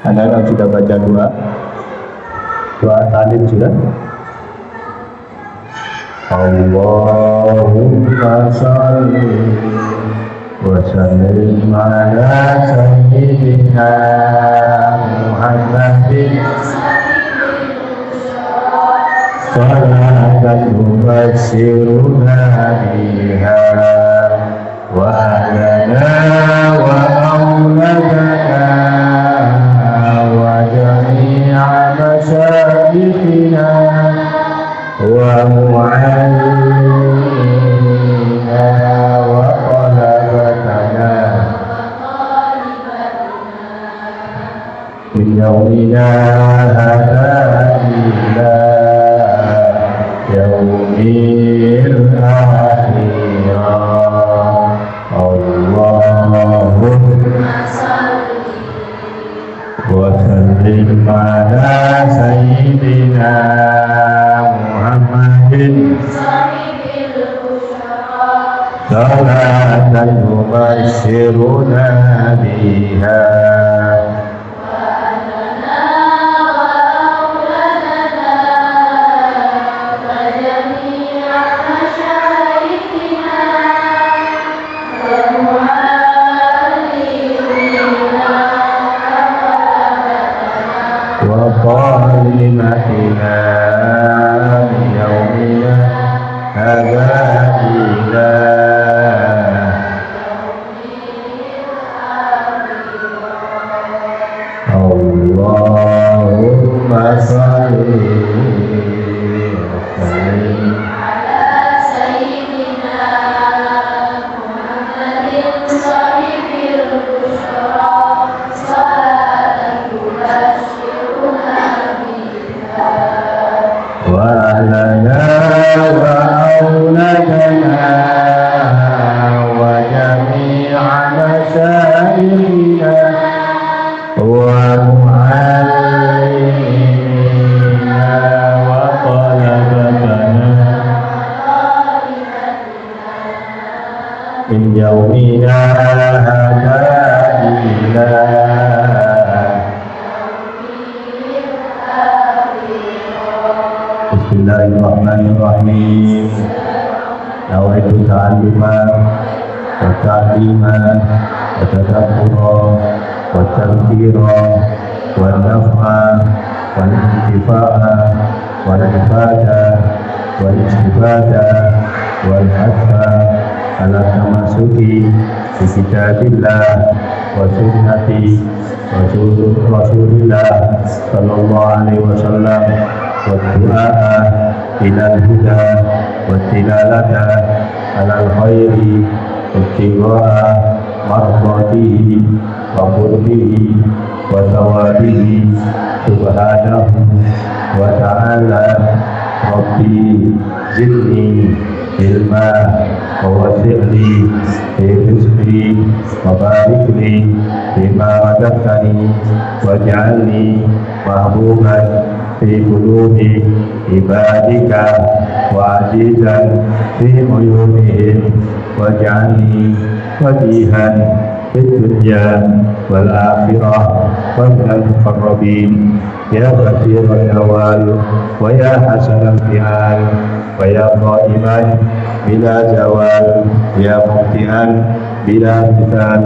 Anda yang sudah baca dua talib sudah. Allahumma shalli wa sallim ala sayyidina Muhammadin salatan tubasyiruna biha wa ahlana wa auladana wa jami'a masyayikhina wa mu'allimina wa talabatana min yawmina hadha ila yawmil akhirah. Allahumma salli wa sallim ala sayyidina Muhammadin salatan tubasyiruna biha وقائمتنا من يومنا هذا إلى اللهم صل وسلم على سيدنا محمد صاحب البشرى صلاة تبشرنا وأهلنا وأولادنا وجميع مشايخنا ومعلمينا وطلبتنا من يومنا هذا إلى Bismillahirrahmanirrahim. Nawaitu ta'alluman wa ta'liman wa tadabbura wa tadhkira wa naf'a wa intifa'a wa ifada wa istifada wa al-hasfa ala tamasuki bi kitabillah wa sunnati Rasulillah sallallahu alaihi wasallam والدعاء إلى الهدى والدلالة على الخير وابتغاء مرضاته وقربه وثوابه سبحانه وتعالى. ربي زدني علما ووسع لي في رزقي وبارك لي فيما رزقتني واجعلني محبوبا في قلوب عبادك وعزيزا في عيونهم واجعلني وجيها في الدنيا والآخرة ومن المقربين يا كثير النوال ويا حسن الفعال ويا قائما بلا زوال يا مبدئا بلا مثال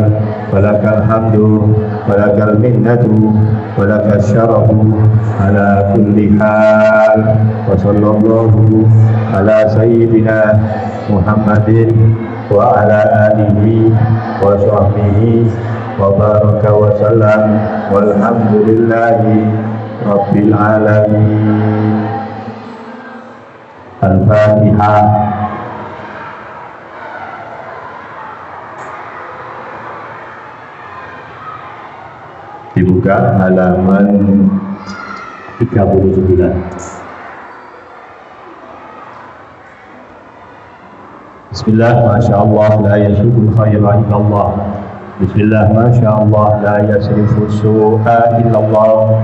ولك الحمد ولك المنة ولك الشرف على كل حال. وصلى الله على سيدنا محمد وعلى آله وصحبه وبارك وسلم والحمد لله رب العالمين. Al-Fatihah. Dibuka halaman 39. Bismillah, Masya Allah, la yasudul khaira illallah. Bismillah, Masya Allah, la yasrifu su'a illallah.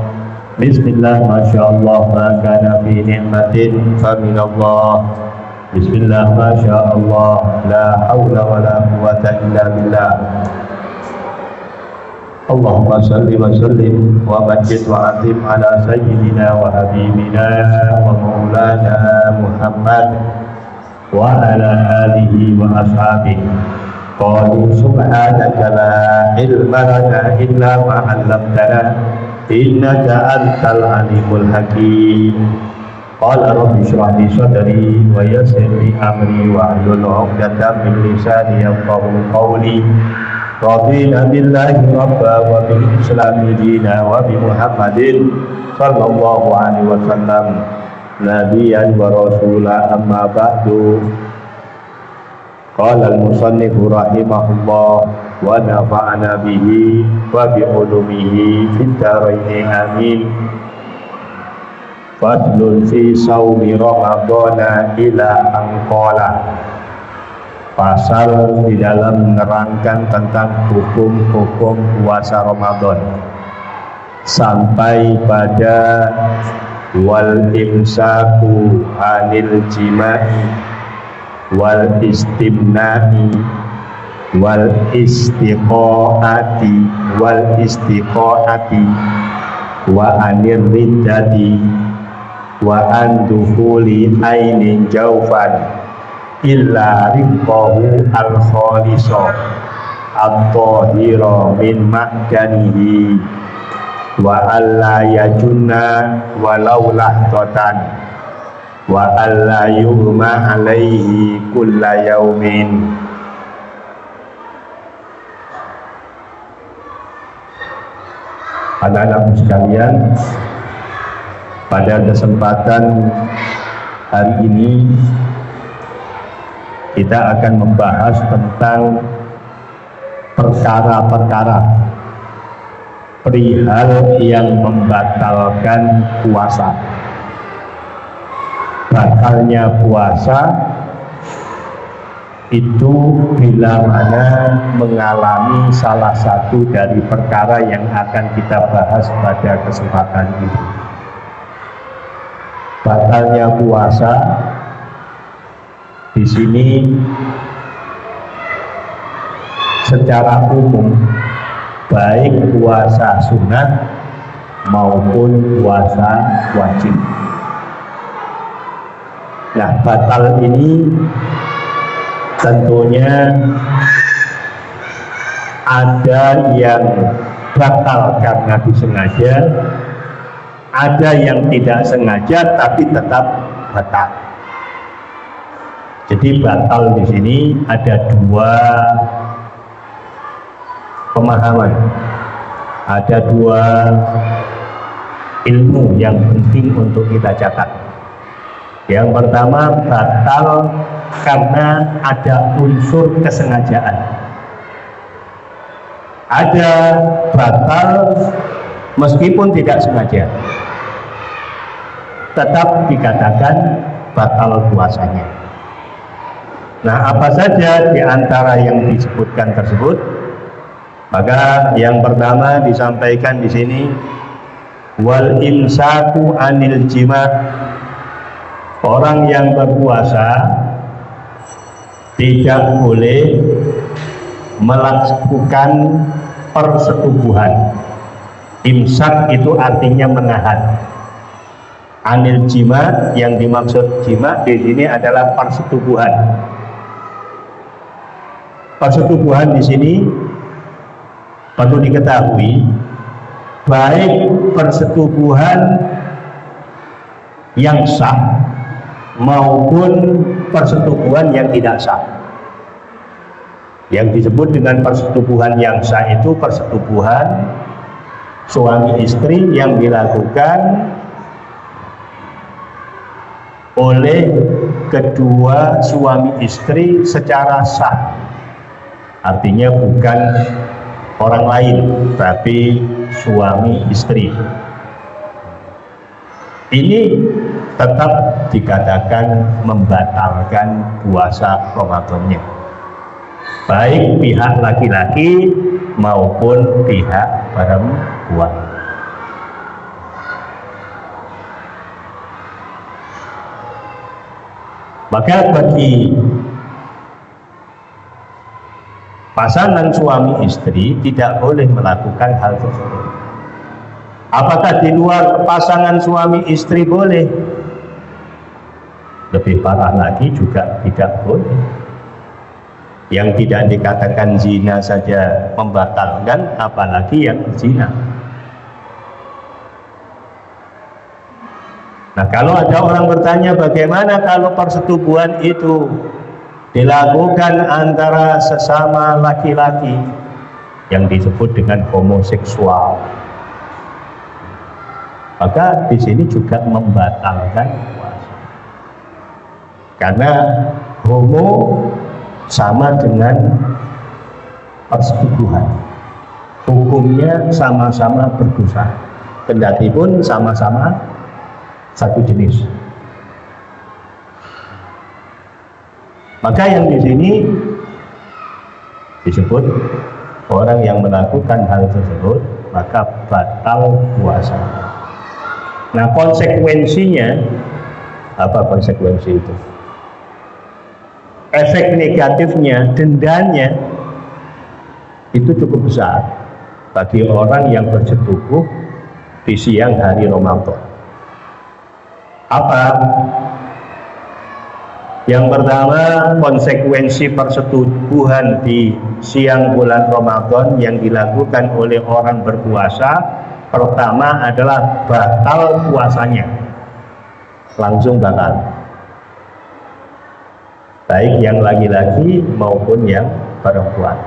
Bismillah, Masya Allah, ma kana fi ni'matin faminallah. Bismillah, Masya Allah, la hawla wa la quwwata illa billah. اللهم صل وسلم ومجد وعظم على سيدنا وحبيبنا ومولانا محمد وعلى آله وأصحابه. قالوا سبحانك لا علم لنا إلا ما علمتنا إنك أنت العليم الحكيم. قال رب اشرح لي صدري ويسر لي أمري واحلل عقدة من لساني يفقهوا قولي. رضينا بالله ربا وبالإسلام دينا وبمحمد صلى الله عليه وسلم نبيا ورسولا. أما بعد. قال المصنف رحمه الله ونفعنا به وبعلومه في الدارين آمين. Fadlun fi saumi Ramadana ila angkola. Pasal di dalam menerangkan tentang hukum-hukum puasa Ramadan sampai pada wal imsaku anil jima'i wal istimna'i wal istiqoati wa anir riddati wa an dukhuli ainin jaufan illa rinqahu al-khaliso at-tahira min ma'danihi wa alla yajunna walau lahdatan wa alla yughma alaihi kulla yaumin. Anak-anakku sekalian, pada kesempatan hari ini kita akan membahas tentang perkara-perkara perihal yang membatalkan puasa. Batalnya puasa itu bila mana mengalami salah satu dari perkara yang akan kita bahas pada kesempatan ini. Batalnya puasa di sini secara umum baik puasa sunat maupun puasa wajib. Nah, batal ini tentunya ada yang batal karena disengaja, ada yang tidak sengaja tapi tetap batal. Jadi batal di sini ada dua pemahaman, ada dua ilmu yang penting untuk kita catat. Yang pertama, batal karena ada unsur kesengajaan. Ada batal meskipun tidak sengaja, tetap dikatakan batal puasanya. Nah, apa saja di antara yang disebutkan tersebut? Maka yang pertama disampaikan di sini wal imsaku anil jima'. Orang yang berpuasa tidak boleh melakukan persetubuhan. Imsak itu artinya menahan. Anil jima, yang dimaksud jima di sini adalah persetubuhan. Persetubuhan di sini perlu diketahui, baik persetubuhan yang sah maupun persetubuhan yang tidak sah. Yang disebut dengan persetubuhan yang sah itu persetubuhan suami istri yang dilakukan oleh kedua suami istri secara sah. Artinya bukan orang lain, tapi suami istri. Ini tetap dikatakan membatalkan puasa Ramadannya, baik pihak laki-laki maupun pihak perempuan. Maka bagi pasangan suami istri tidak boleh melakukan hal tersebut. Apakah di luar pasangan suami istri boleh? Lebih parah lagi juga tidak boleh. Yang tidak dikatakan zina saja membatalkan, apalagi yang zina. Nah, kalau ada orang bertanya bagaimana kalau persetubuhan itu dilakukan antara sesama laki-laki yang disebut dengan homoseksual, maka di sini juga membatalkan puasa. Karena homo sama dengan persetubuhan, hukumnya sama-sama berdosa, kendati pun sama-sama satu jenis. Maka yang di sini disebut orang yang melakukan hal tersebut maka batal puasa. Nah, konsekuensinya apa konsekuensi itu? Efek negatifnya, dendanya itu cukup besar bagi orang yang bersetubuh di siang hari Ramadan. Apa? Yang pertama, konsekuensi persetubuhan di siang bulan Ramadan yang dilakukan oleh orang berpuasa, pertama adalah batal puasanya, langsung batal, baik yang laki-laki maupun yang perempuan.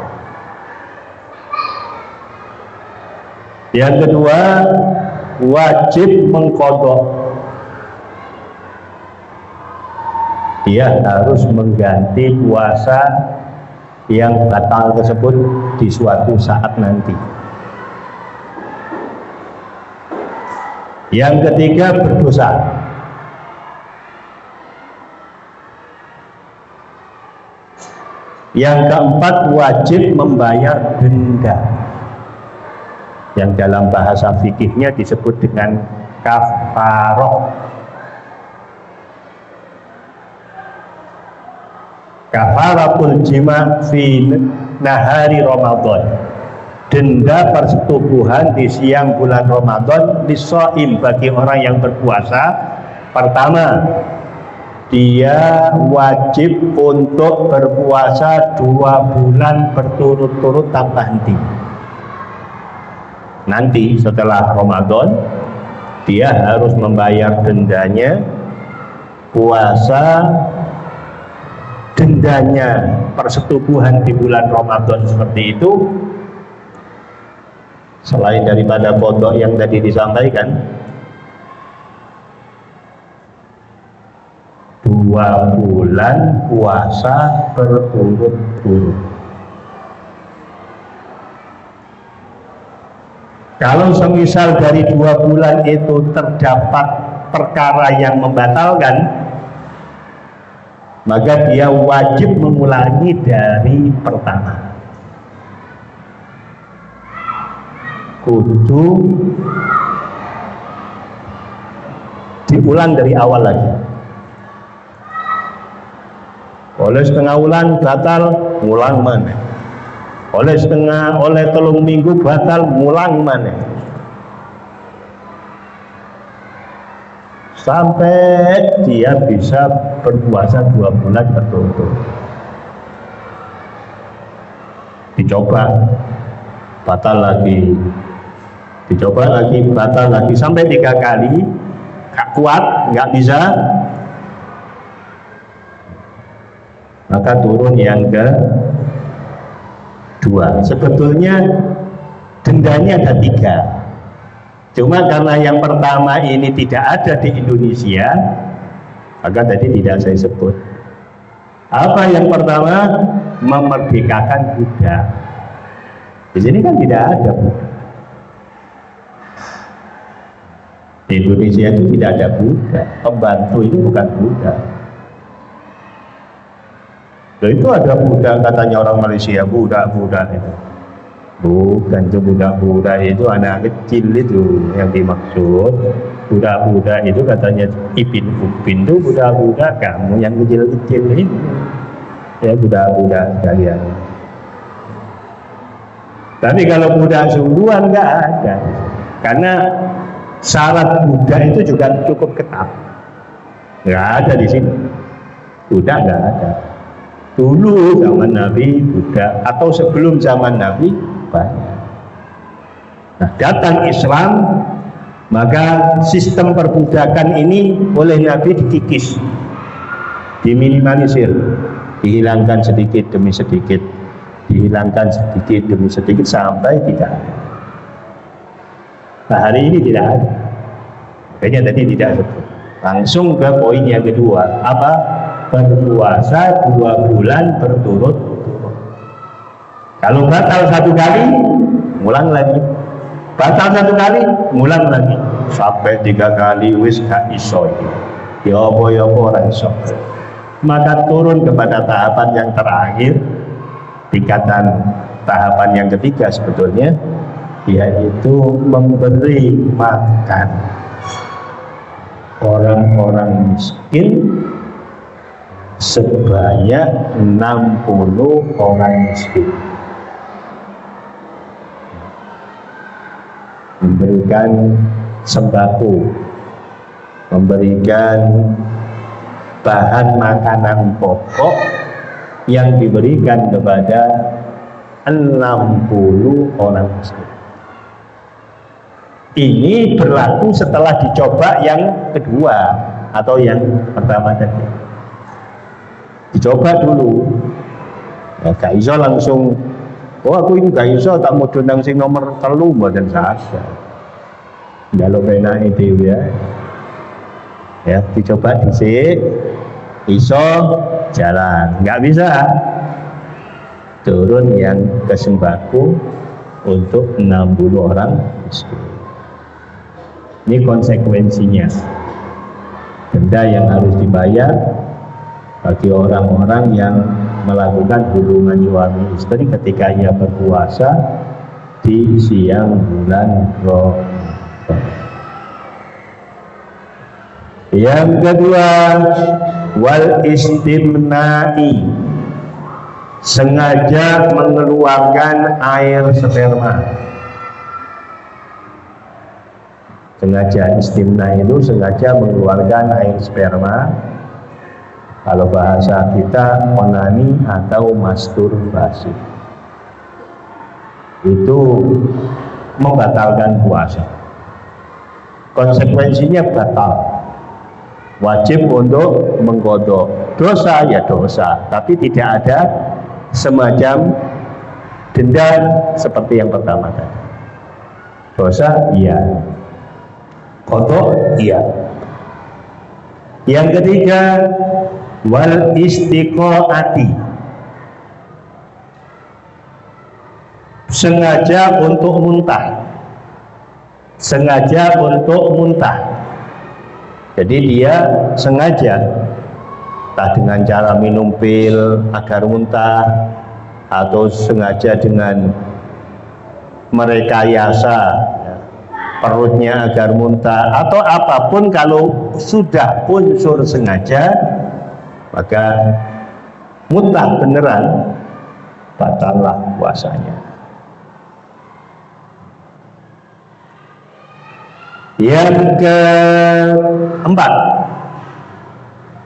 Yang kedua, wajib mengqadha. Dia harus mengganti puasa yang batal tersebut di suatu saat nanti. Yang ketiga, berdosa. Yang keempat, wajib membayar denda, yang dalam bahasa fikihnya disebut dengan kafaroh. Kafaratul jima fi nahari Ramadan, denda persetubuhan di siang bulan Ramadan lis-shaim, bagi orang yang berpuasa. Pertama, dia wajib untuk berpuasa 2 bulan berturut-turut tanpa henti. Nanti setelah Ramadan dia harus membayar dendanya, puasa dendanya persetubuhan di bulan Ramadan seperti itu. Selain daripada qadha yang tadi disampaikan, 2 bulan puasa berturut-turut. Kalau semisal dari 2 bulan itu terdapat perkara yang membatalkan, maka dia wajib mengulangi dari pertama. Kudu diulang dari awal lagi. Oleh setengah bulan batal, ngulang mana? Oleh 3 minggu batal, ngulang mana? Sampai dia bisa berpuasa 2 bulan berturut-turut. Dicoba, batal lagi, dicoba lagi, batal lagi, sampai 3 kali, gak kuat, gak bisa, maka turun yang kedua. Sebetulnya dendanya ada 3. Cuma karena yang pertama ini tidak ada di Indonesia, maka tadi tidak saya sebut. Apa yang pertama? Memerdekakan budak. Di sini kan tidak ada budak. Di Indonesia itu tidak ada budak. Pembantu itu bukan budak. Loh, itu ada budak, katanya orang Malaysia, budak-budak itu. Bukan, itu budak-budak itu anak kecil itu yang dimaksud. Budak-budak itu katanya Ipin Upin itu budak-budak kamu yang kecil-kecil itu. Ya, budak-budak sekalian. Tapi kalau budak sungguhan nggak ada, karena syarat budak itu juga cukup ketat. Nggak ada di sini. Budak nggak ada. Dulu zaman Nabi budak, atau sebelum zaman Nabi banyak. Nah, datang Islam, maka sistem perbudakan ini oleh Nabi dikikis, diminimalisir, dihilangkan sedikit demi sedikit, dihilangkan sedikit demi sedikit sampai tidak ada. Nah, hari ini tidak ada. Kayaknya tadi tidak sebut. Langsung ke poin yang kedua, apa? Berpuasa 2 bulan berturut-turut. Kalau batal 1 kali, ngulang lagi. Batal 1 kali, ngulang lagi. Sampai 3 kali, wis gak iso. Ya apa orang iso. Maka turun kepada tahapan yang terakhir, tingkatan tahapan yang ketiga sebetulnya, yaitu memberi makan orang-orang miskin sebanyak 60 orang miskin. Memberikan sembako, memberikan bahan makanan pokok yang diberikan kepada 60 orang miskin. Ini berlaku setelah dicoba yang kedua atau yang pertama tadi. Dicoba dulu, ya, gak iso langsung, oh aku ini gak iso tak mau dondang sing nomor 3 mboten sasa. Kalau penake dhewe ya, dicoba dhisik, iso jalan, nggak bisa turun yang ke sembako untuk 60 orang miskin. Ini konsekuensinya, denda yang harus dibayar bagi orang-orang yang melakukan hubungan suami istri ketika ia berpuasa di siang bulan Ramadan. Yang kedua, wal istimna'i, sengaja mengeluarkan air sperma. Sengaja istimna itu sengaja mengeluarkan air sperma. Kalau bahasa kita onani atau masturbasi, itu membatalkan puasa. Konsekuensinya batal, wajib untuk mengqadha. Dosa ya dosa, tapi tidak ada semacam denda seperti yang pertama tadi. Dosa iya, qadha iya. Yang ketiga, wal istiqaati, sengaja untuk muntah. Sengaja untuk muntah. Jadi dia sengaja, entah dengan cara minum pil agar muntah, atau sengaja dengan merekayasa ya, perutnya agar muntah, atau apapun. Kalau sudah unsur sengaja, maka muntah beneran, batallah puasanya. Yang keempat,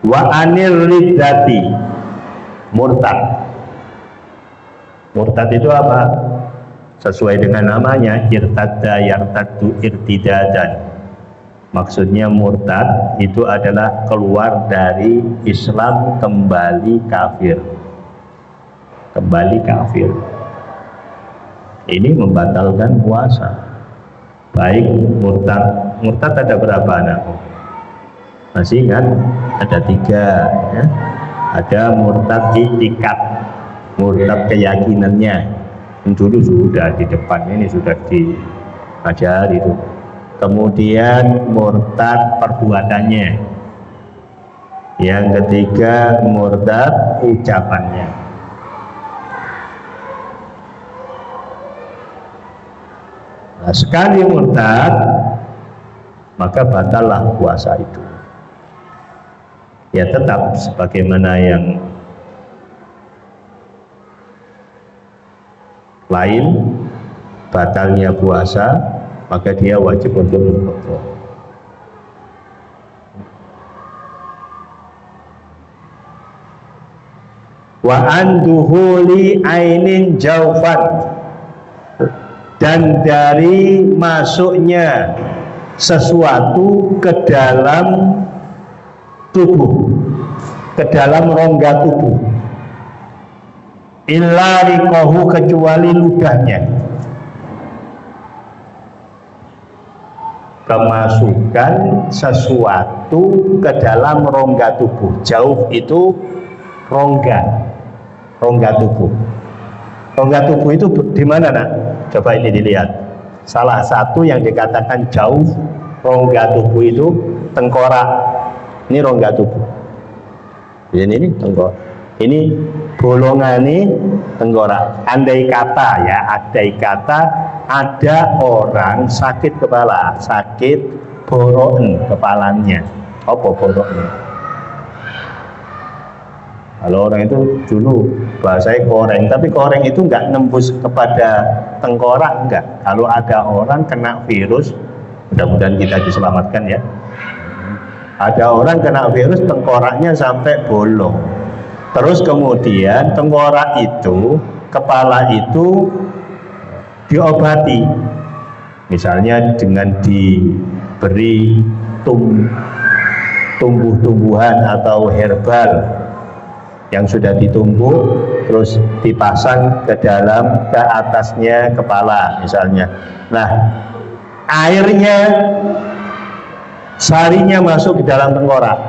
wa anil riddati, murtad. Murtad itu apa? Sesuai dengan namanya, irtadda yartaddu irtidadan. Maksudnya murtad itu adalah keluar dari Islam, kembali kafir. Kembali kafir. Ini membatalkan puasa. Baik murtad. Murtad ada berapa anak? Masih ingat? Ada 3 ya. Ada murtad i'tikad, murtad keyakinannya. Dulu sudah di depan ini sudah diajari itu. Kemudian murtad perbuatannya. Yang ketiga murtad ucapannya. Nah, sekali murtad, maka batallah puasa itu. Ya tetap sebagaimana yang lain, batalnya puasa, maka dia wajib untuk mengqadha. Wa an duhuli ainin jaufan, dan dari masuknya sesuatu ke dalam tubuh, ke dalam rongga tubuh, illa riqahu, kecuali ludahnya. Kemasukan sesuatu ke dalam rongga tubuh. Jauf itu rongga tubuh. Rongga tubuh itu di mana, nak? Coba ini dilihat. Salah satu yang dikatakan jauh rongga tubuh itu tengkorak. Ini rongga tubuh. Ini tengkorak. Ini bolongan ini tengkorak. Andai kata ada orang sakit kepala, sakit boroen kepalanya. Apa boroen? Kalau orang itu dulu bahasanya koreng, tapi koreng itu enggak nembus kepada tengkorak, enggak. Kalau ada orang kena virus, mudah-mudahan kita diselamatkan ya. Ada orang kena virus, tengkoraknya sampai bolong. Terus kemudian tengkorak itu, kepala itu diobati. Misalnya dengan diberi tumbuh-tumbuhan atau herbal yang sudah ditumbuk, terus dipasang ke atasnya kepala misalnya. Nah, airnya, sarinya masuk ke dalam tengkorak,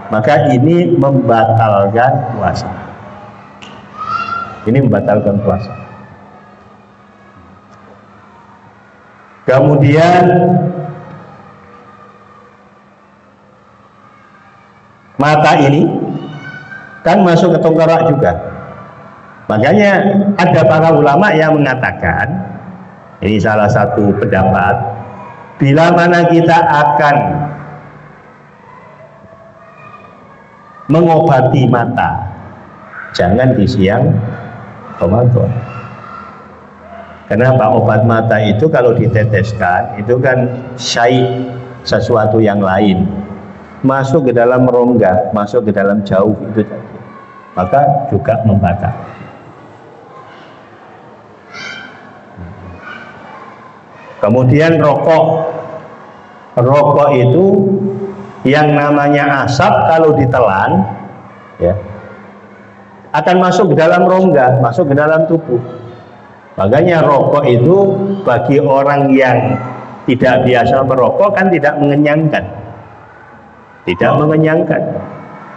maka ini membatalkan puasa. Kemudian mata ini kan masuk ke tengkorak juga. Makanya ada para ulama yang mengatakan, ini salah satu pendapat, bila mana kita akan mengobati mata, jangan di siang Ramadan. Kenapa? Obat mata itu kalau diteteskan itu kan sesuatu yang lain, masuk ke dalam rongga, masuk ke dalam jauh itu tadi, maka juga membatal. Kemudian rokok itu yang namanya asap kalau ditelan ya akan masuk ke dalam rongga, masuk ke dalam tubuh. Makanya rokok itu bagi orang yang tidak biasa merokok kan tidak mengenyangkan.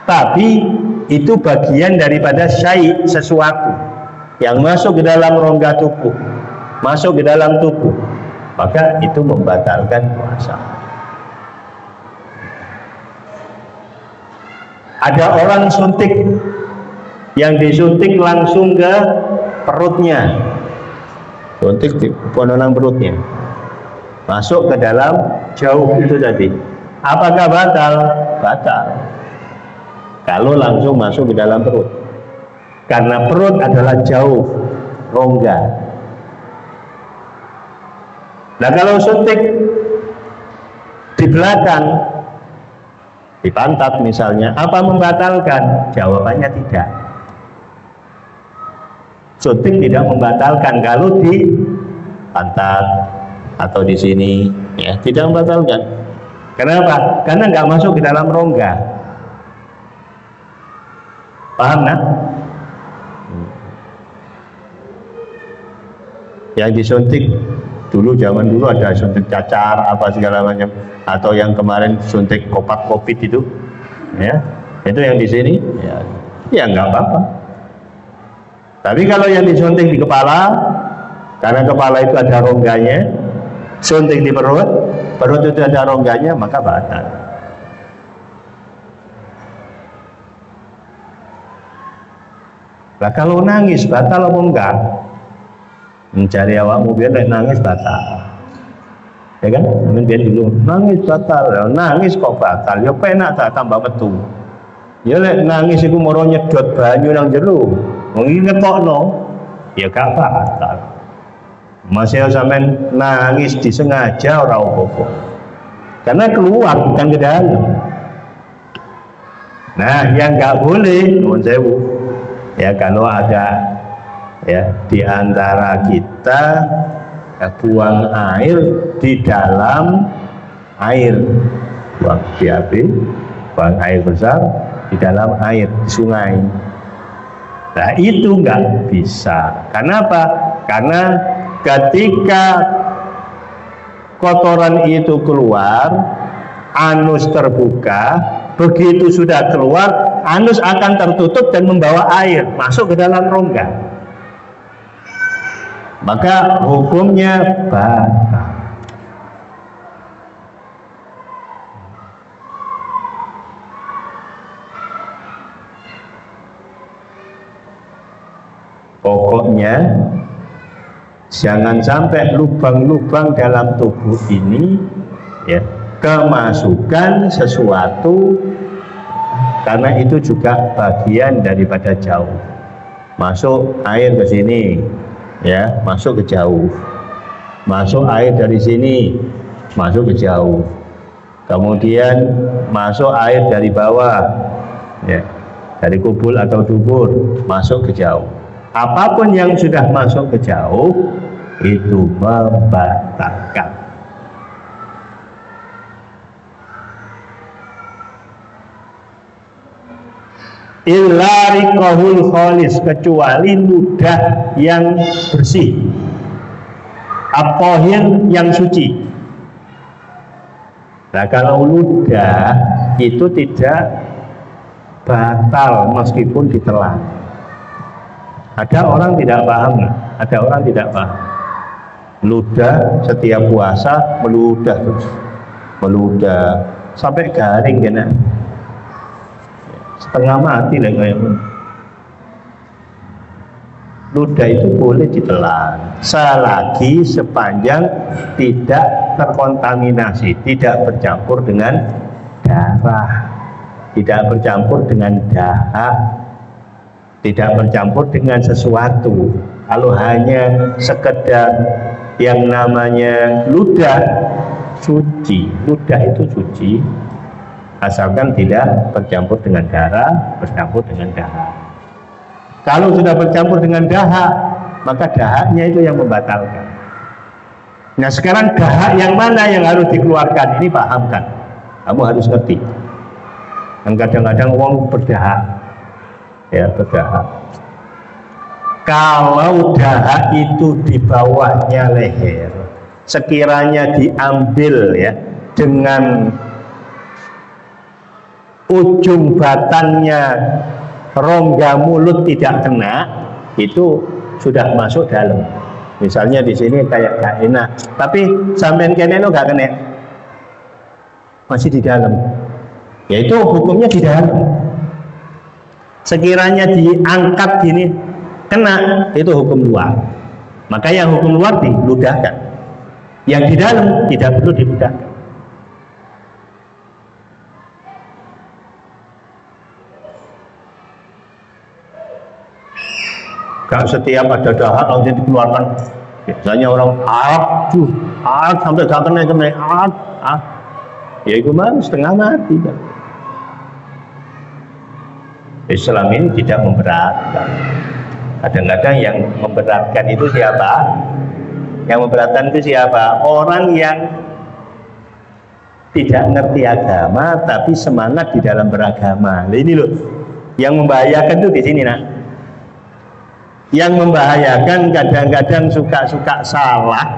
Tapi itu bagian daripada sesuatu yang masuk ke dalam rongga tubuh, masuk ke dalam tubuh, maka itu membatalkan puasa. Ada orang suntik, yang disuntik langsung ke perutnya, suntik di pononan perutnya, masuk ke dalam jauh itu tadi. Apakah batal? Batal. Kalau langsung masuk ke dalam perut, karena perut adalah jauh rongga. Nah kalau suntik di belakang, di pantat misalnya, apa membatalkan? Jawabannya tidak. Suntik tidak membatalkan kalau di pantat atau di sini, ya tidak membatalkan. Kenapa? Karena nggak masuk ke dalam rongga. Paham nak? Yang disuntik dulu, zaman dulu ada suntik cacar apa segala macam, atau yang kemarin suntik kopak covid itu, ya itu yang di sini, ya nggak apa-apa. Tapi kalau yang disuntik di kepala, karena kepala itu ada rongganya, suntik di perut itu ada rongganya, maka batal. Nah kalau nangis batal apa enggak? Mencari awakmu biar nangis batal, ya kan? Biar dulu nangis batal, nangis kok batal? Ya penak tak tambah metu. Ya lek nangis iku moro nyedot banyu nang jero, wong iki ngetokno. ya gak batal. Masih sampean nangis disengaja ora apa-apa. Karena keluar bukan ke dalam. Nah, yang nggak boleh, nuwun sewu, ya kalau ada ya di antara kita buang air di dalam air, buang BAB, buang air besar di dalam air di sungai. Nah, itu nggak bisa. Kenapa? Karena ketika kotoran itu keluar, anus terbuka, begitu sudah keluar, anus akan tertutup dan membawa air masuk ke dalam rongga. Maka hukumnya batal. Pokoknya jangan sampai lubang-lubang dalam tubuh ini ya kemasukan sesuatu, karena itu juga bagian daripada jauh. Masuk air ke sini ya, masuk ke jauh. Masuk air dari sini, masuk ke jauh. Kemudian masuk air dari bawah ya, dari kubul atau dubur, masuk ke jauh. Apapun yang sudah masuk ke jauh itu membatalkan. Illa riqahul khalis, kecuali ludah yang bersih, at-tahir yang suci. Nah, kalau ludah itu tidak batal meskipun ditelan. Ada orang tidak paham, ada orang tidak paham. Ludah setiap puasa meludah terus, meludah sampai garing kena, setengah mati lah kayak. Ludah itu boleh ditelan selagi sepanjang tidak terkontaminasi, tidak bercampur dengan darah, tidak bercampur dengan dahak, tidak bercampur dengan sesuatu. Kalau hanya sekedar yang namanya ludah, suci, ludah itu suci asalkan tidak bercampur dengan darah, bercampur dengan dahak. Kalau sudah bercampur dengan dahak, maka dahaknya itu yang membatalkan. Nah, sekarang dahak yang mana yang harus dikeluarkan? Ini pahamkan, kamu harus ngerti. Dan kadang-kadang orang berdahak ya, berdahak. Kalau dahak itu di bawahnya leher, sekiranya diambil ya dengan ujung batannya rongga mulut tidak kena, itu sudah masuk dalam. Misalnya di sini kayak gak enak, tapi sampean kene lo gak kena, masih di dalam, yaitu hukumnya di dalam. Sekiranya diangkat gini kena, itu hukum luar. Maka yang hukum luar diludahkan, yang di dalam tidak perlu diludahkan. Gak setiap ada dahak langsung dikeluarkan. Biasanya orang sampai gak kena ya itu mah setengah mati kan. Islam ini tidak memberatkan. Kadang-kadang yang memberatkan itu siapa? Yang memberatkan itu siapa? Orang yang tidak ngerti agama tapi semangat di dalam beragama. Nah, ini loh yang membahayakan tuh di sini, nak. Yang membahayakan kadang-kadang suka-suka salah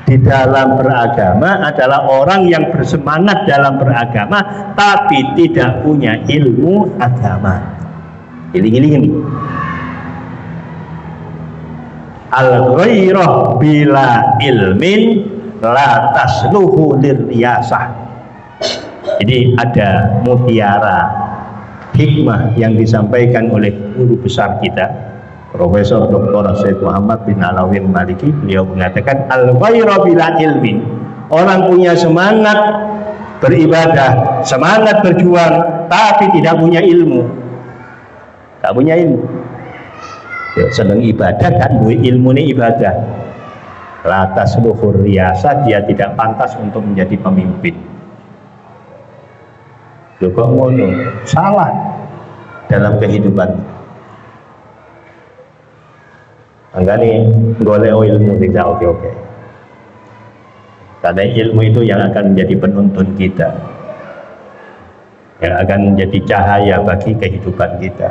di dalam beragama adalah orang yang bersemangat dalam beragama tapi tidak punya ilmu agama. Iling-iling ini. Al-ghairah bila ilmin la tasluhu lirriyasah. Jadi ada mutiara hikmah yang disampaikan oleh guru besar kita, Profesor Dr. Syekh Muhammad bin Alawiyah Maliki. Beliau mengatakan al-ghairah bila ilmin, orang punya semangat beribadah, semangat berjuang tapi tidak punya ilmu. Tak punya ilmu. Ya, seneng ibadah kan duwe ilmu ini ibadah. La tasluhur riyasah, dia tidak pantas untuk menjadi pemimpin. Juga ngono, salah dalam kehidupan. Makanya golek ilmu tidak oke. Karena ilmu itu yang akan menjadi penuntun kita, yang akan menjadi cahaya bagi kehidupan kita.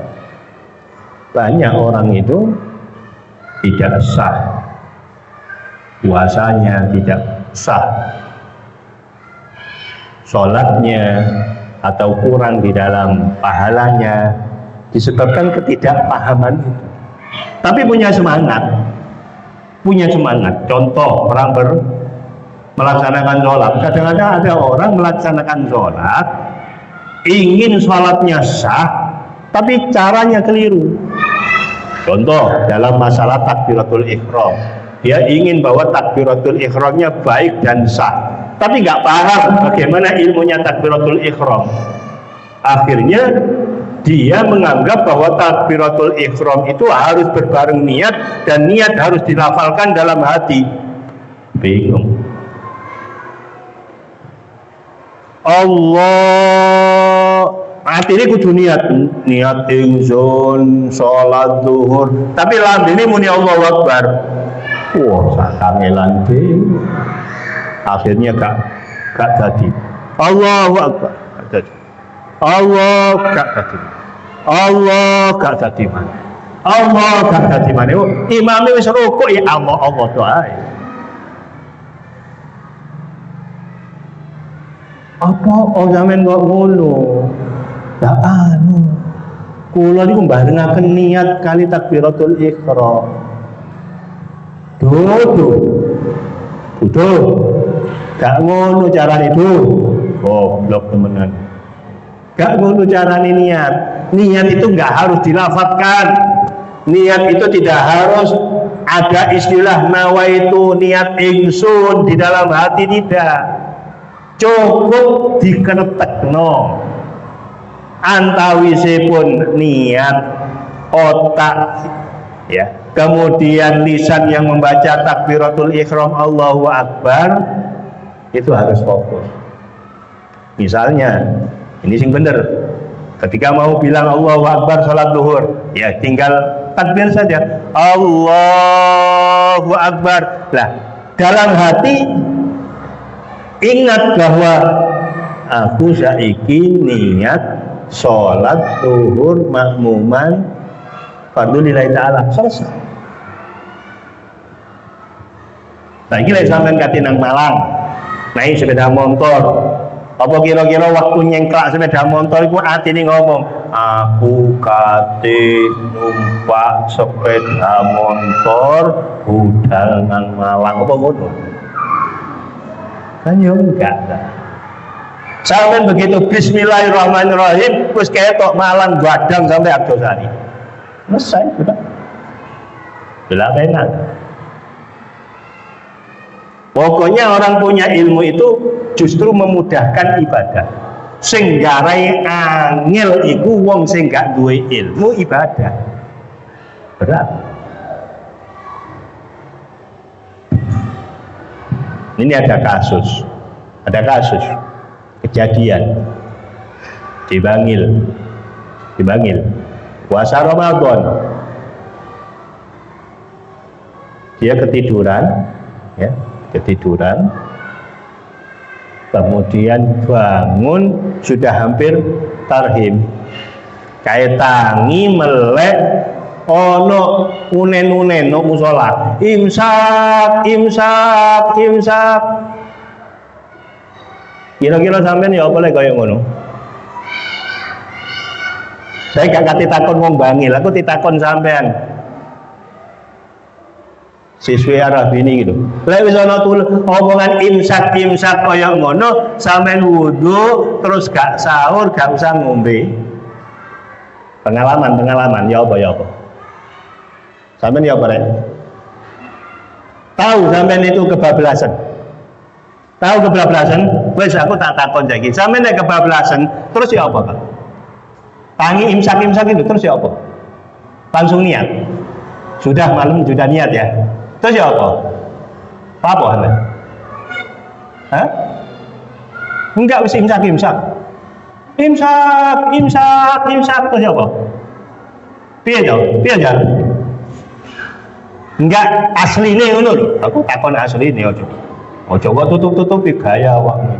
Banyak orang itu tidak sah, puasanya tidak sah, sholatnya atau kurang di dalam pahalanya disebabkan ketidakpahaman itu. Tapi punya semangat. Contoh orang melaksanakan sholat. Kadang-kadang ada orang melaksanakan sholat, ingin sholatnya sah, tapi caranya keliru. Contoh dalam masalah takbiratul ihram, dia ingin bahwa takbiratul ihramnya baik dan sah, tapi nggak paham bagaimana ilmunya takbiratul ihram. Akhirnya dia menganggap bahwa takbiratul ihram itu harus berbareng niat, dan niat harus dilafalkan dalam hati. Bingung. Allah, artinya kudu niat ingsun sholat zuhur, tapi lambene muni Allahu Akbar. Wah, sakangelan dhewe. Akhirnya gak jadi. Allahu Akbar gak jadi. Allah gak jadi. Allah gak jadi mana. Allah gak jadi mana. Imamnya wis rukuk ya Allah doa. Apa sampean kok ngono? Lah kula niku mbarengaken niat kali takbiratul ihram. Duh. Gak ngono carane goblok temenan. Gak ngono carane niat. Niat itu enggak harus dilafadzkan. Niat itu tidak harus ada istilah nawaitu, niat ingsun di dalam hati, tidak. Cukup dikeretekno, antawisipun niat otak ya, kemudian lisan yang membaca takbiratul ihram Allahu Akbar itu harus fokus. Misalnya ini sing bener, ketika mau bilang Allahu Akbar sholat zuhur, ya tinggal takbir saja Allahu Akbar. Lah dalam hati ingat bahwa aku saiki niat sholat zuhur makmuman fardhulillahi ta'ala, selesai. Nah ini lagi sampean kate nang Malang naik sepeda motor, apa kira-kira waktu nyengklak sepeda motor itu atine ngomong aku kate numpak sepeda motor budal nang Malang, apa ngono? Kan ya enggak lah. Sampai begitu bismillahirrahmanirrahim terus ketok Malang Badang sampai Arjosari, selesai sudah. Bila enak. Pokoknya orang punya ilmu itu justru memudahkan ibadah. Sing garai angel iku wong sing gak duwe ilmu ibadah. Berat. Ini ada kasus kejadian di Bangil puasa Ramadan, dia ketiduran kemudian bangun sudah hampir tarhim, kayak tangi melek ono unen no musola, imsak. Kira-kira sampean ya apa lek kaya ngono? Saya gak kate takon wong Bangil, aku ditakon sampean. Siswi Arab ini gitu. Lek wis ana omongan imsak kaya ngono, sampean wudu terus gak sahur, gak usah ngombe. Pengalaman ya apa? Sampean ya apa rek? Tahu sampean itu kebablasan? Tahu kebablasan? Wes aku tak takon saiki. Sampean nek kebablasan terus ya apa, Pak? Tangi imsak itu terus ya apa? Langsung niat. Sudah malam sudah niat ya. Terus ya apa? Apa Anda? Hah? Enggak mesti imsak. Imsak terus ya apa? Piye aja. Enggak asline ngono lho. Aku takon asline aja. Ojo kok tutup-tutupi gaya awakmu.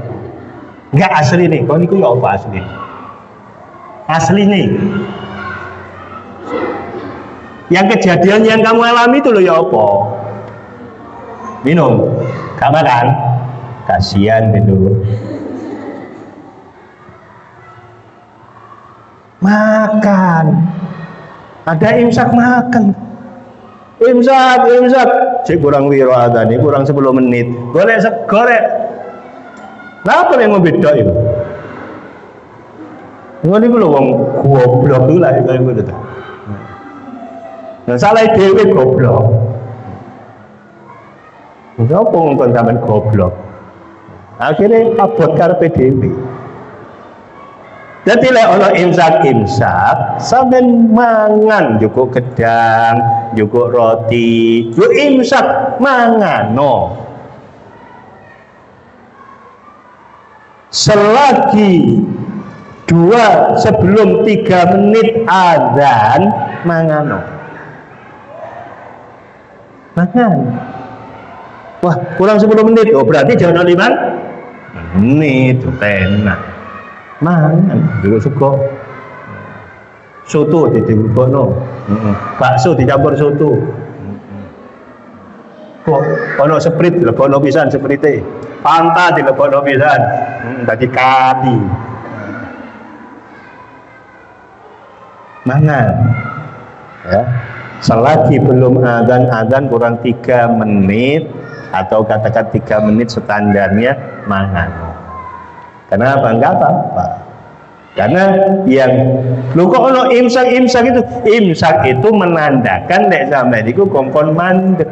Enggak asline. Kok niku ya apa asline? Asline. Yang kejadian yang kamu alami itu loh ya apa? Minum, gak makan, kasihan gitu. Makan, ada imsak makan. Imsak, cek kurang wiro ada nih, kurang 10 menit. Golek. Kenapa yang beda itu? Ini gue loh, goblok dulu lah kayak gitu. Nah, salah dewe goblok. Ngapa ngomong sampean goblok? Akhirnya abot karepe dhewe. Dadi lek ana imsak sampean mangan jukuk gedang, jukuk roti, yo imsak mangan no. Selagi 2 sebelum 3 menit azan mangan no. Makan. Wah, kurang 10 menit. Oh, berarti jangan 5 menit. Enak. Mangan. Dulu suka. Soto ditimpono. Bakso dicampur soto. Kok ono sprit dilebono pisan sprite. Fanta dilebono pisan. Dadi kadi. Mangan. Ya. Selagi belum azan kurang 3 menit atau katakan 3 menit standarnya mangan. Kenapa? Enggak apa-apa. Karena yang lu kok ono imsak itu menandakan nek sampeyan iku kongkon mandek,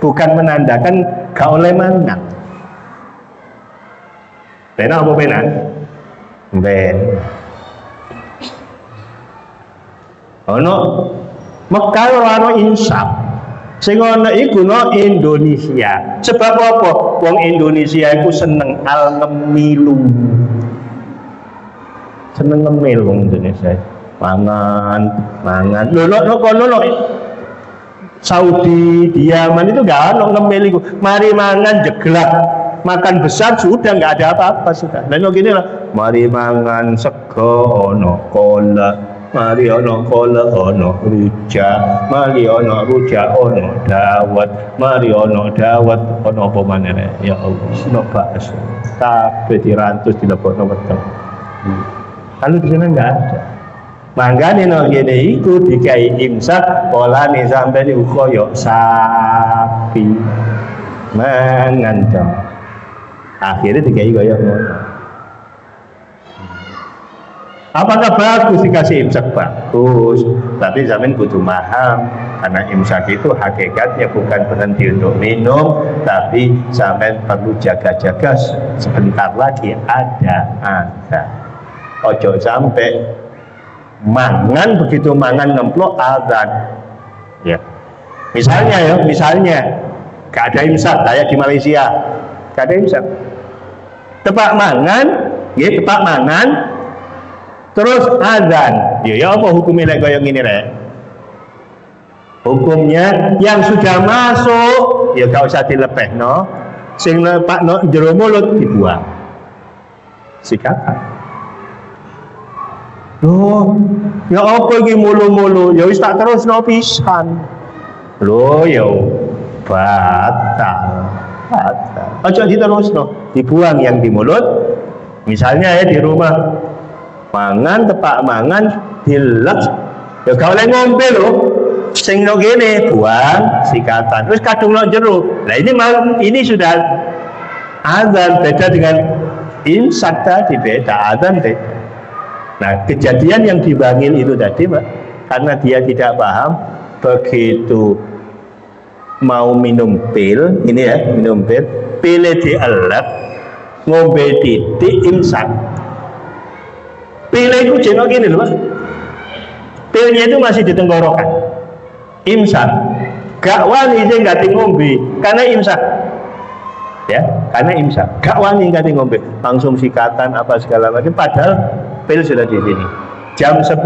bukan menandakan gak oleh mangan. Benar apa benar? Ben. Ono Mekah ora imsak. Sing ana iku no Indonesia. Sebab apa? Wong Indonesia iku seneng al-ngemilu. Seneng ngemil wong Indonesia. Mangan. Lho kono Saudi, Yaman itu gak ono ngemil iku. Mari mangan jeglak. Makan besar sudah nggak ada apa-apa sudah. Dan gini lah. Mari mangan sego ono kola. Mari ono kola ono rujak, mari ono rujak ono dawet, mari ono dawet ono apa maneh ya Allah, ono bakso. Kabeh dirantus dilebokno weteng. Kalau di sana enggak ada. Mangkane no ngene iku dikai imsak polane sampeyan iku koyo sapi. Mangan to. Akhirnya dikai koyo ngono. Apakah bagus dikasih imsak? Bagus, tapi zaman kudu paham karena imsak itu hakikatnya bukan berhenti untuk minum, tapi sampai perlu jaga-jaga sebentar lagi ada. Ojo sampai mangan begitu mangan ngemplok azan. Ya, misalnya gak ada imsak kayak di Malaysia, gak ada imsak. Tepak mangan. Terus azan, ya apa hukumnya lek kaya ngene rek? Hukumnya yang sudah masuk ya gak usah dilepehno, sing lepakno jero mulut dibuang. Sikatan. Loh, ya apa iki mulu-mulu? Ya wis tak terusno pisan. Loh ya batal. Aja diterusno, dibuang yang di mulut. Misalnya ya di rumah mangan tepak mangan dilek ya gak oleh ngombe lho sing no gini buang sikatan terus kadung no jero. Nah ini sudah azan, beda dengan imsak tadi, beda azan beda. Nah kejadian yang dibangil itu tadi Mbak, karena dia tidak paham, begitu mau minum pil ini ya, minum pilnya dielek ngombe titik imsak. Pilnya itu jenok gini loh Mas, pilnya itu masih di tenggorokan, imsak Gak wani sing gak ngombe karena imsak. Ya, karena imsak. Gak wani gak ngombe, langsung sikatan apa segala macam padahal pil sudah di sini. Jam 10,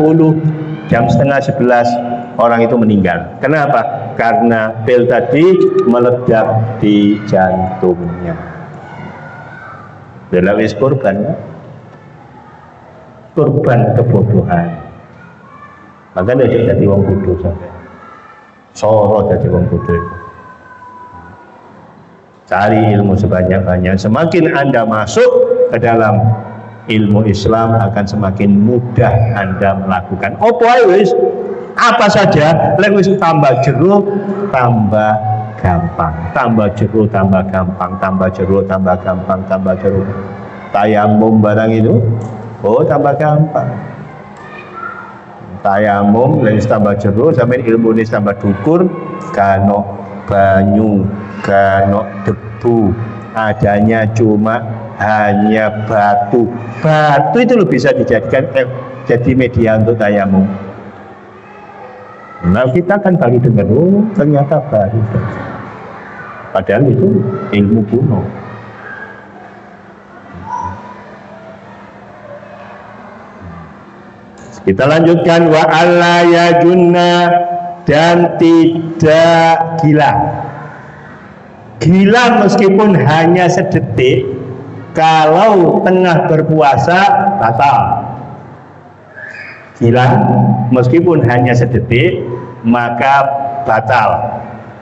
jam setengah 11 orang itu meninggal. Kenapa? Karena pil tadi meledak di jantungnya. Dalam korban, korban kebodohan. Makanya dia jadi wong bodoh sampai. Soro jadi wong bodoh. Cari ilmu sebanyak-banyak. Semakin Anda masuk ke dalam ilmu Islam, akan semakin mudah Anda melakukan apa saja. Lek wis tambah jero, tambah gampang. Tambah jero, tambah gampang. Tambah jero, tambah gampang. Tambah jero. Tayamum barang itu, tambah gampang. Tayamum lek tambah jero, sampai ilmu ini tambah dukur, kano banyu, kano debu, adanya cuma hanya batu. Batu itu bisa dijadikan jadi media untuk tayamum. Nah kita kan baru dengar, ternyata baru. Padahal itu ilmu kuno. Kita lanjutkan, wa alla yajunna, dan tidak gila. Gila meskipun hanya sedetik, kalau tengah berpuasa batal. Gila meskipun hanya sedetik maka batal.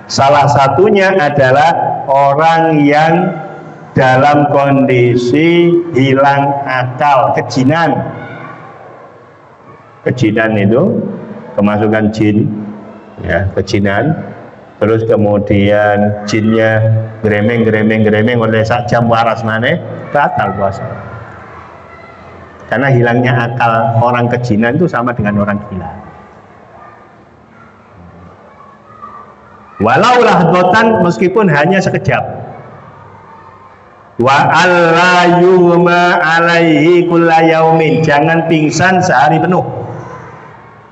Salah satunya adalah orang yang dalam kondisi hilang akal, kejinan. Kejinan itu kemasukan jin, ya, kejinan. Terus kemudian jinnya geremeng oleh sak jam waras maneh, batal puasa. Karena hilangnya akal orang kejinan itu sama dengan orang gila. Walau lahdotan, meskipun hanya sekejap. Wa alla yughma alaihi kulla yaumin, jangan pingsan sehari penuh.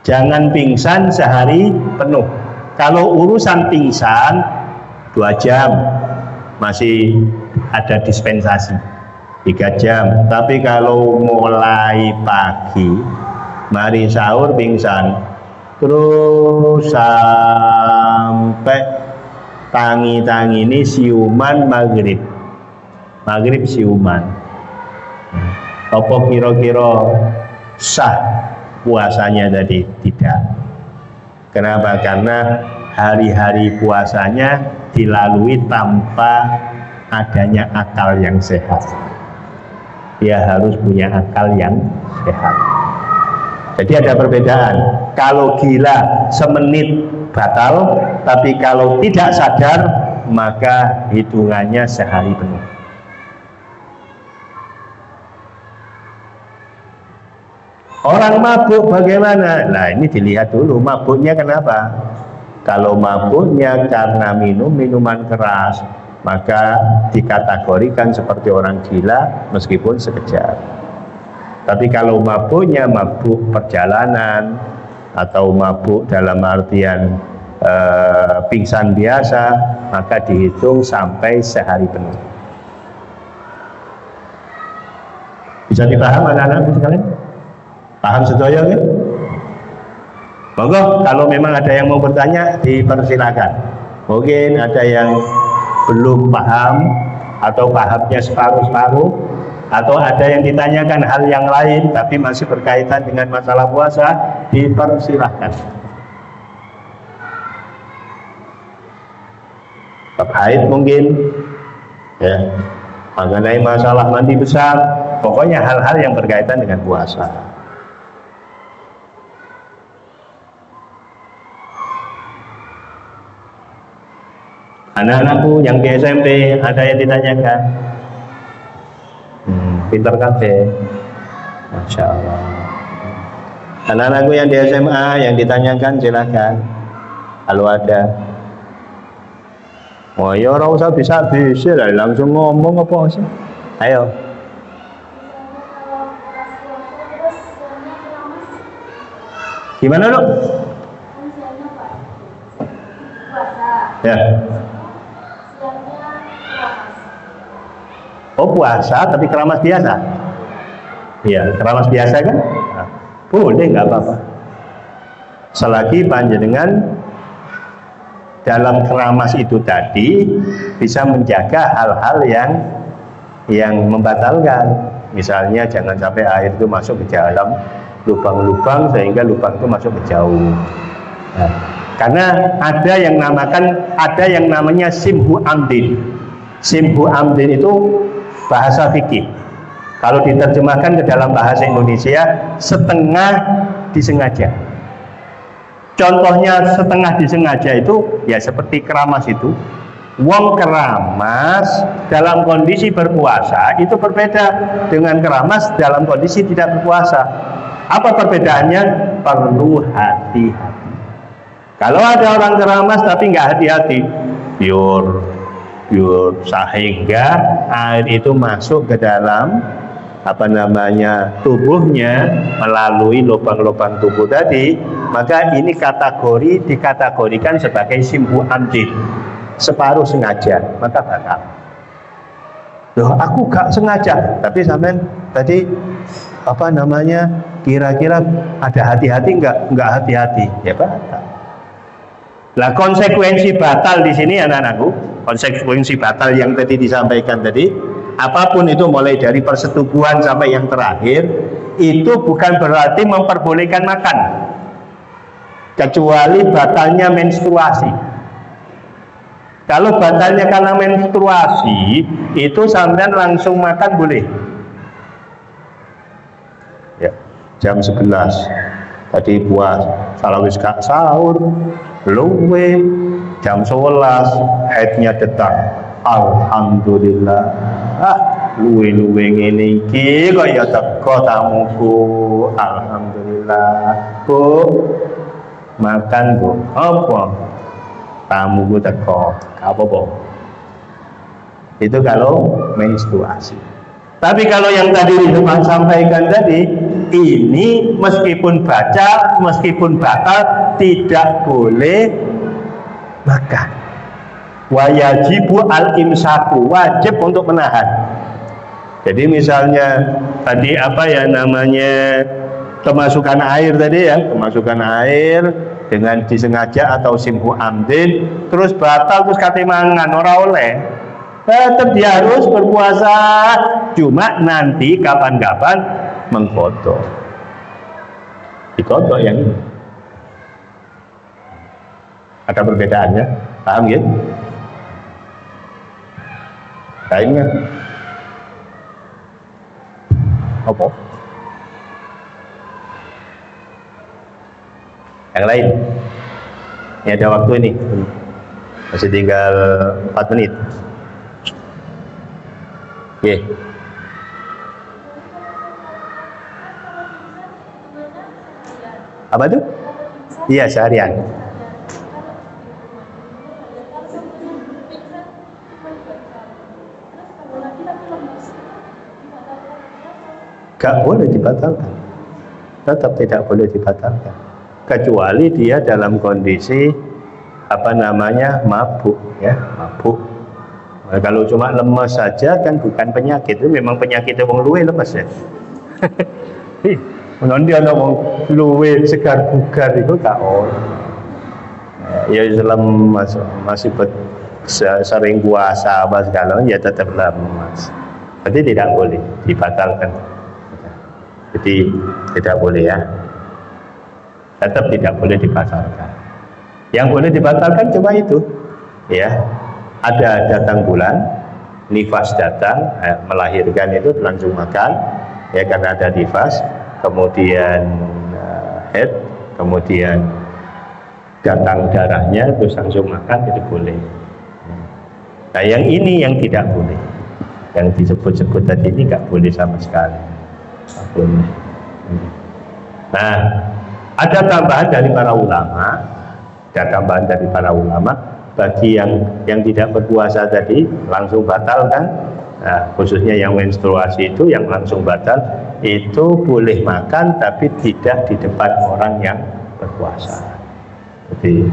Jangan pingsan sehari penuh. Kalau urusan pingsan 2 jam masih ada dispensasi, 3 jam. Tapi kalau mulai pagi, mari sahur pingsan, terus sampai tangi-tangi ini siuman maghrib siuman, apa kira-kira sah puasanya tadi? Tidak. Kenapa? Karena hari-hari puasanya dilalui tanpa adanya akal yang sehat. Dia harus punya akal yang sehat. Jadi ada perbedaan. Kalau gila semenit batal, tapi kalau tidak sadar maka hitungannya sehari penuh. Orang mabuk bagaimana? Nah ini dilihat dulu mabuknya kenapa. Kalau mabuknya karena minum minuman keras, maka dikategorikan seperti orang gila meskipun sekejap. Tapi kalau mabuknya mabuk perjalanan atau mabuk dalam artian pingsan biasa, maka dihitung sampai sehari penuh. Bisa dipaham anak-anak sekalian? Paham sedaya ya? Monggo, kalau memang ada yang mau bertanya dipersilakan. Mungkin ada yang belum paham atau pahamnya separuh-separuh, atau ada yang ditanyakan hal yang lain tapi masih berkaitan dengan masalah puasa, dipersilahkan. Bab haid mungkin, ya, mengenai masalah mandi besar, pokoknya hal-hal yang berkaitan dengan puasa. Anak-anakku yang di SMP ada yang ditanyakan? Pintar kabeh, Masya Allah. Anak-anakku yang di SMA yang ditanyakan silahkan, kalau ada. Oh ya ora usah bisa lah, langsung ngomong apa sih? Ayo. Gimana lu? Ya. Oh puasa tapi keramas biasa. Iya, keramas biasa kan? Nah, boleh, nggak apa-apa. Selagi panjenengan dalam keramas itu tadi bisa menjaga hal-hal yang membatalkan. Misalnya jangan sampai air itu masuk ke dalam lubang-lubang sehingga lubang itu masuk ke jauh. Nah, karena ada yang namanya simhu amdin. Simhu amdin itu bahasa fikih. Kalau diterjemahkan ke dalam bahasa Indonesia, setengah disengaja. Contohnya setengah disengaja itu ya seperti keramas itu. Wong keramas dalam kondisi berpuasa itu berbeda dengan keramas dalam kondisi tidak berpuasa. Apa perbedaannya? Perlu hati-hati. Kalau ada orang keramas tapi nggak hati-hati, pure sehingga air itu masuk ke dalam tubuhnya melalui lubang-lubang tubuh tadi, maka ini dikategorikan sebagai simhu amdin, separuh sengaja, maka batal. Loh, aku gak sengaja, tapi sampean tadi kira-kira ada hati-hati nggak hati-hati, ya batal. Lah konsekuensi batal di sini anak-anakku, konsekuensi batal yang tadi disampaikan tadi, apapun itu mulai dari persetubuhan sampai yang terakhir, itu bukan berarti memperbolehkan makan, kecuali batalnya menstruasi. Kalau batalnya karena menstruasi, itu sampean langsung makan boleh. Ya, jam 11 tadi puas, salawis kak sahur, luwe, jam 11 haidnya datang. Alhamdulillah, luwe ngene iki kok ya teko tamuku. Alhamdulillah, Bu. Makan, Bu. Apa? Tamuku teko. Apa-apa. Itu kalau menstruasi. Tapi kalau yang tadi disampaikan tadi, ini meskipun batal tidak boleh makan. Wajibu al-imsaku, wajib untuk menahan. Jadi misalnya tadi kemasukan air tadi ya, kemasukan air dengan disengaja atau simhu amdin, terus batal terus kate mangan ora oleh. Tetap dia harus berpuasa, cuma nanti kapan-kapan mengkodok. Dikodok yang ini. Ada perbedaannya, paham ya? Lainnya apa? Yang lain? Ini ada waktu ini, masih tinggal 4 menit. Oke. Apa tuh? Iya, seharian. Gak boleh dibatalkan, tetap tidak boleh dibatalkan, kecuali dia dalam kondisi mabuk ya, mabuk. Nah, kalau cuma lemes saja kan bukan penyakit, itu memang penyakit wong luwe lemes ya. Nanti ada wong luwe segar bugar itu gak oleh. Ya Islam masih sering puasa apa segala ya tetap lemes. Jadi tidak boleh dibatalkan. Jadi tidak boleh ya. Tetap tidak boleh dibatalkan. Yang boleh dibatalkan cuma itu ya. Ada datang bulan, nifas datang, melahirkan itu langsung makan ya karena ada nifas, kemudian haid, kemudian datang darahnya terus langsung makan itu boleh. Nah yang ini yang tidak boleh, yang disebut-sebut tadi ini nggak boleh sama sekali. Boleh. Nah ada tambahan dari para ulama, bagi yang tidak berpuasa tadi langsung batal kan, nah, khususnya yang menstruasi itu yang langsung batal itu boleh makan tapi tidak di depan orang yang berpuasa. Jadi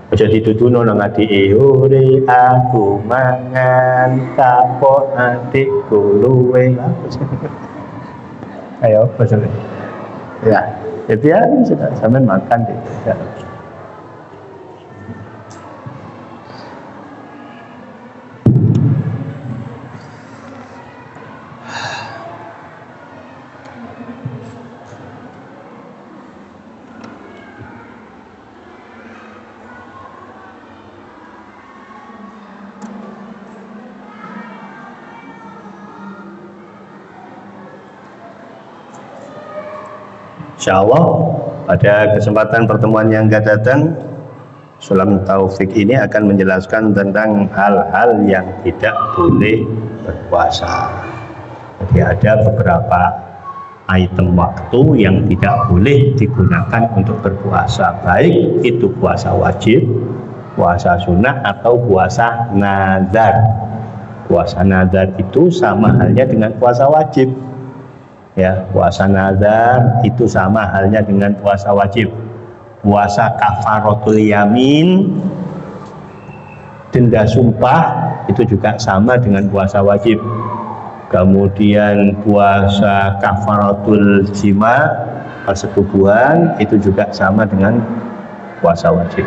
Aja dituduno nang adike, ore aku mangan kapok adikku luwe. Ayo, apa ya, biar sudah sampai makan deh. Ya. Insyaallah pada kesempatan pertemuan yang akan datang, Sulam Taufik ini akan menjelaskan tentang hal-hal yang tidak boleh berpuasa. Jadi ada beberapa item waktu yang tidak boleh digunakan untuk berpuasa, baik itu puasa wajib, puasa sunnah atau puasa nazar. Puasa nazar itu sama halnya dengan puasa wajib. Ya, puasa nazar itu sama halnya dengan puasa wajib. Puasa kafaratul yamin, denda sumpah, itu juga sama dengan puasa wajib. Kemudian puasa kafaratul jima, persetubuhan, itu juga sama dengan puasa wajib.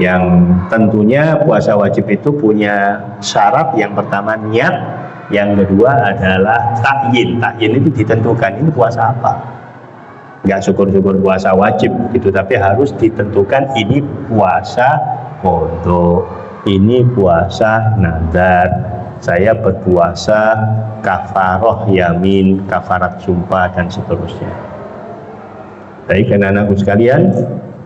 Yang tentunya puasa wajib itu punya syarat, yang pertama niat, yang kedua adalah takyin. Takyin itu ditentukan, ini puasa apa. Nggak syukur-syukur puasa wajib gitu, tapi harus ditentukan ini puasa qadha, ini puasa nazar, saya berpuasa kafaroh yamin, kafarat sumpah, dan seterusnya. Baik anak-anakku sekalian,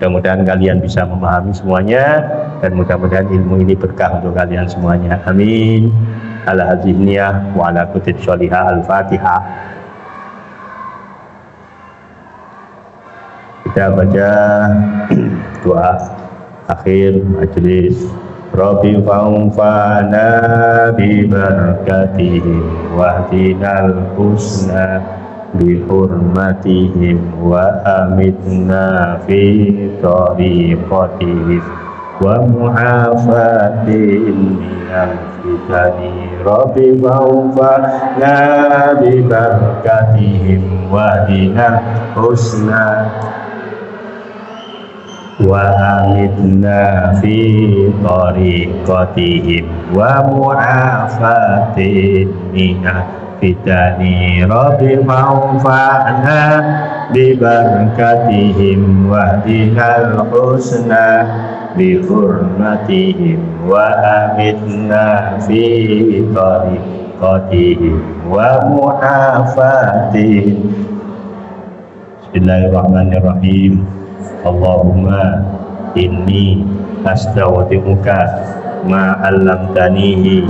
mudah-mudahan kalian bisa memahami semuanya, dan mudah-mudahan ilmu ini berkah untuk kalian semuanya. Amin. Ala hadhihi niyah wa ala kutub sholihah. Al-Fatihah. Kita baca doa akhir majelis. Rabbi fa'ufana bi barakatihim wahdinal husna bi hurmatihim wa amitna fi tariqatihim wa mu'afatin minal fitani. Rabbi fa'ufana bi barakatihim wahdinal husna wa amitna fi tariqatihim wa mu'afatin minal fitani. Rabbi fa'ufana bi barakatihim wahdinal husna bi hurmatihim wa amitna fi tariqatihim wa mu'afatin. Bismillahirrahmanirrahim. Allahumma inni astaudimuka ma 'allamtanihi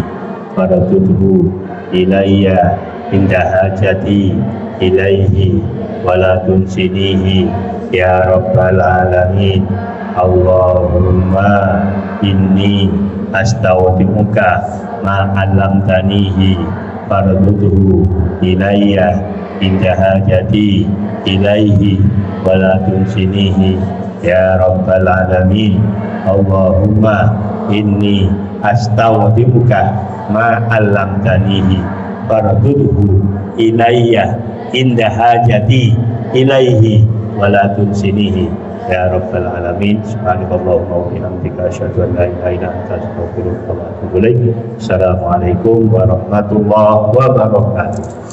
faradudhu ilayya inda hajati ilaihi wala tunsinihi ya rabbal alamin. Allahumma inni astaudimuka ma 'allamtanihi faradudhu ilayya inda hajati ilaihi wala tunsinihi ya rabbal alamin. Allahumma inni astaudimuka ma 'allamtanihi faradudhu ilayya inda hajati ilaihi wala tunsinihi ya rabbal alamin. Subhanakallahumma wa bihamdika asyhadu an la ilaha illa anta astaghfiruka wa atubu ilaik. Assalamualaikum warahmatullahi wabarakatuh.